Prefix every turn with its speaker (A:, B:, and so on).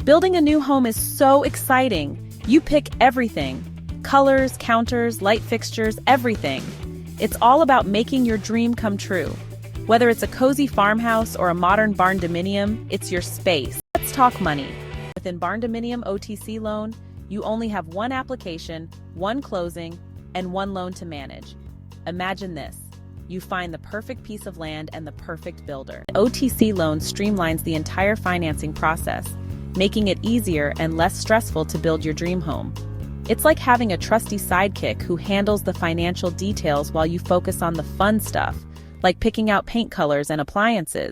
A: Building a new home is so exciting. You pick everything. Colors, counters, light fixtures, everything. It's all about making your dream come true. Whether it's a cozy farmhouse or a modern barndominium, it's your space. Let's talk money. Within Barndominium OTC loan, you only have one application, one closing, and one loan to manage. Imagine this. You find the perfect piece of land and the perfect builder. OTC loan streamlines the entire financing process, making it easier and less stressful to build your dream home. It's like having a trusty sidekick who handles the financial details while you focus on the fun stuff, like picking out paint colors and appliances.